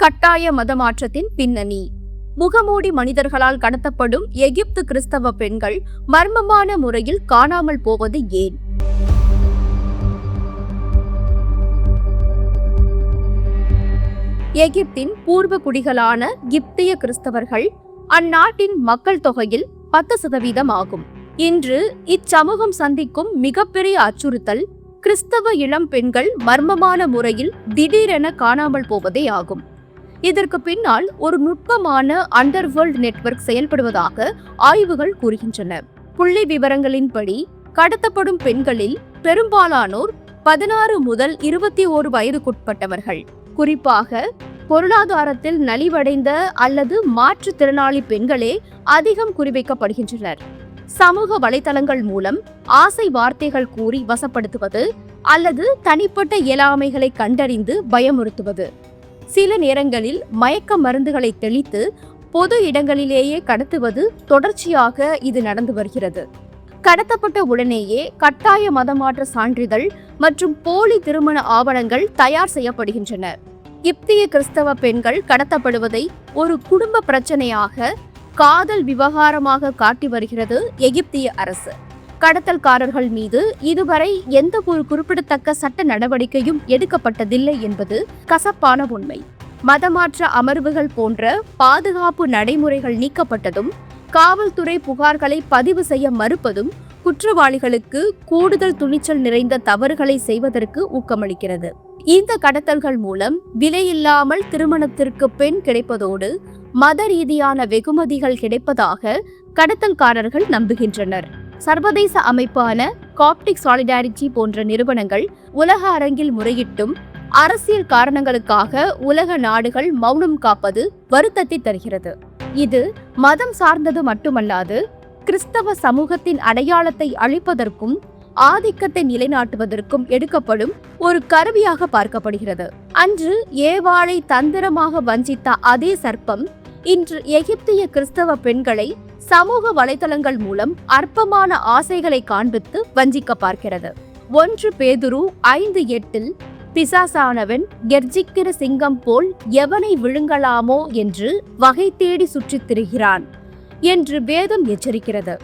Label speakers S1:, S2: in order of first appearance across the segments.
S1: கட்டாய மதமாற்றத்தின் பின்னணி. முகமூடி மனிதர்களால் கடத்தப்படும் எகிப்து கிறிஸ்தவ பெண்கள் மர்மமான முறையில் காணாமல் போவது ஏன்? எகிப்தின் பூர்வ குடிகளான கிப்திய கிறிஸ்தவர்கள் அந்நாட்டின் மக்கள் தொகையில் 10% ஆகும். இன்று இச்சமூகம் சந்திக்கும் மிகப்பெரிய அச்சுறுத்தல் கிறிஸ்தவ இளம் பெண்கள் மர்மமான முறையில் திடீரென காணாமல் போவதே ஆகும். இதற்கு பின்னால் ஒரு நுட்பமான அண்டர்வேர்ல்ட் நெட்வொர்க் செயல்படுவதாக ஆய்வுகள் கூறுகின்றன. புள்ளி விவரங்களின்படி கடத்தப்படும் பெண்களில் பெரும்பாலானோர் 16 முதல் 21 வயதுக்குட்பட்டவர்கள். குறிப்பாக பொருளாதாரத்தில் நலிவடைந்த அல்லது மாற்றுத்திறனாளி பெண்களே அதிகம் குறிவைக்கப்படுகின்றனர். சமூக வலைதளங்கள் மூலம் ஆசை வார்த்தைகள் கூறி வசப்படுத்துவது அல்லது தனிப்பட்ட இயலாமைகளை கண்டறிந்து பயமுறுத்துவது, சில நேரங்களில் மயக்க மருந்துகளை தெளித்து பொது இடங்களிலேயே கடத்துவது தொடர்ச்சியாக இது நடந்து வருகிறது. கடத்தப்பட்ட உடனேயே கட்டாய மதமாற்ற சான்றிதழ் மற்றும் போலி திருமண ஆவணங்கள் தயார் செய்யப்படுகின்றன. கிப்திய கிறிஸ்தவ பெண்கள் கடத்தப்படுவதை ஒரு குடும்ப பிரச்சனையாக, காதல் விவகாரமாக காட்டி வருகிறது எகிப்திய அரசு. கடத்தல்காரர்கள் மீது இதுவரை எந்த ஒரு குறிப்பிடத்தக்க சட்ட நடவடிக்கையும் எடுக்கப்பட்டதில்லை என்பது கசப்பான உண்மை. மதமாற்ற அமர்வுகள் போன்ற பாதுகாப்பு நடைமுறைகள் நீக்கப்பட்டதும், காவல்துறை புகார்களை பதிவு செய்ய மறுப்பதும் குற்றவாளிகளுக்கு கூடுதல் துணிச்சல் நிறைந்த தவறுகளை செய்வதற்கு ஊக்கமளிக்கிறது. இந்த கடத்தல்கள் மூலம் விலையில்லாமல் திருமணத்திற்கு பெண் கிடைப்பதோடு மத ரீதியான வெகுமதிகள் கிடைப்பதாக கடத்தல்காரர்கள் நம்புகின்றனர். சர்வதேச அமைப்பான காப்டிக் சாலிடாரிட்டி போன்ற நிறுவனங்கள் உலக அரங்கில் முறையிட்டும் அரசியல் காரணங்களுக்காக உலக நாடுகள் மௌனம் காப்பது வருத்தத்தை தருகிறது. இது மதம் சார்ந்தது மட்டுமல்லாது கிறிஸ்தவ சமூகத்தின் அடையாளத்தை அழிப்பதற்கும் ஆதிக்கத்தை நிலைநாட்டுவதற்கும் எடுக்கப்படும் ஒரு கருவியாக பார்க்கப்படுகிறது. அன்று ஏவாளை தந்திரமாக வஞ்சித்த அதே சர்ப்பம் இன்று எகிப்திய கிறிஸ்தவ பெண்களை சமூக வலைதளங்கள் மூலம் அற்பமான ஆசைகளை காண்பித்து வஞ்சிக்க பார்க்கிறது. 1 பேதுரு 5:8 பிசாசானவன் கெர்ஜிக்கிற சிங்கம் போல் எவனை விழுங்கலாமோ என்று வகை தேடி சுற்றித் திரிகிறான் என்று வேதம் எச்சரிக்கிறது.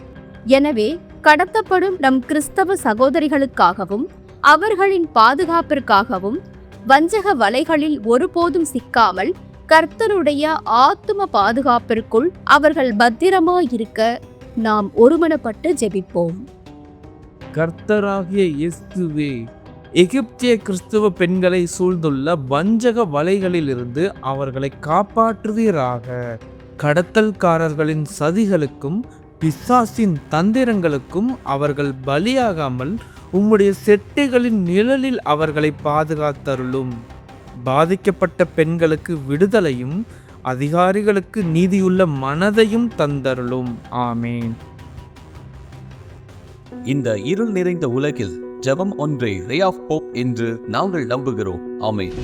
S1: எனவே கடத்தப்படும் நம் கிறிஸ்தவ சகோதரிகளுக்காகவும் அவர்களின் பாதுகாப்பிற்காகவும் வஞ்சக வலைகளில் ஒருபோதும் சிக்காமல் கர்த்தருடைய ஆத்தும பாதுகாப்பிற்குள் அவர்கள் பத்திரமாயிருக்க நாம் ஒருமனப்பட்டு ஜெபிப்போம்.
S2: கர்த்தராகிய இயேசுவே, எகிப்திய கிறிஸ்துவ பெண்களை சூழ்ந்துள்ள வஞ்சக வலைகளிலிருந்து அவர்களை காப்பாற்றுவீராக. கடத்தல்காரர்களின் சதிகளுக்கும் பிசாசின் தந்திரங்களுக்கும் அவர்கள் பலியாகாமல் உம்முடைய செட்டைகளின் நிழலில் அவர்களை பாதுகாத்தருளும். பாதிக்கப்பட்ட பெண்களுக்கு விடுதலையும் அதிகாரிகளுக்கு நீதியுள்ள மனதையும் தந்தருளும். ஆமேன்.
S3: இந்த இருள் நிறைந்த உலகில் ஜெபம் ஒன்றே ரே ஆஃப் ஹோப் என்று நாங்கள் நம்புகிறோம். ஆமென்.